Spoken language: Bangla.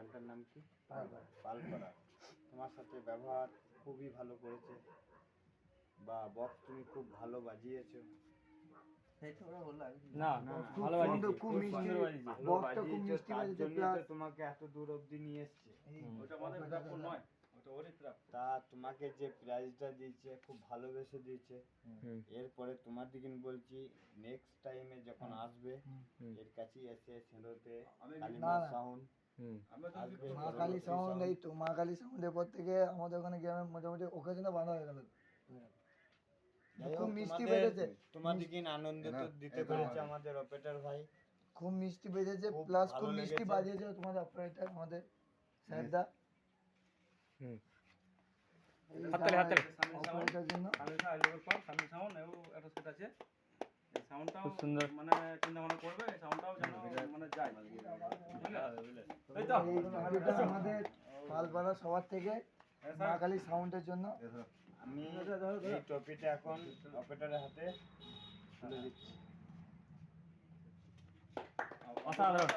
চ্যানেলটার নাম কি? পালপাড়া। তোমার সাথে ব্যবহার খুবই ভালো করেছে, বা বক্স তুমি খুব ভালো বাজিয়েছো। তোমাকে এত দূর অবধি নিয়ে এসছে। তা তোমাকে যে প্রাইজটা দিয়েছে খুব ভালোবেসে দিয়েছে। এরপরে তোমার দিকে বলছি, নেক্সট টাইমে যখন আসবে এর কাছে এসে সেলোতে সাউন্ড মা কালী সাউন্ড, এই তো মা কালী সাউন্ডের পর থেকে আমাদের ওখানে গ্রামে মোটামুটি ওকেশনে বাঁধা হয়ে গেল। খুব মিষ্টি বেজেছে, তোমাদেরকে আনন্দ দিতে পেরেছে আমাদের অপারেটর ভাই। খুব মিষ্টি বেজেছে, প্লাস খুব মিষ্টি বাজিয়েছে তোমাদের অপারেটর আমাদের স্যারদা। অপারেটরের জন্য সাউন্ডটাও মানে চিন্তা ভাবনা করবে, এই সাউন্ডটাও যেন মানে যায়, এই তো আমাদের পালপাড়া সবার থেকে মা কালী সাউন্ডের জন্য আমি এই টপিটা এখন অপারেটরের হাতে তুলে দিচ্ছি। অসাধারণ।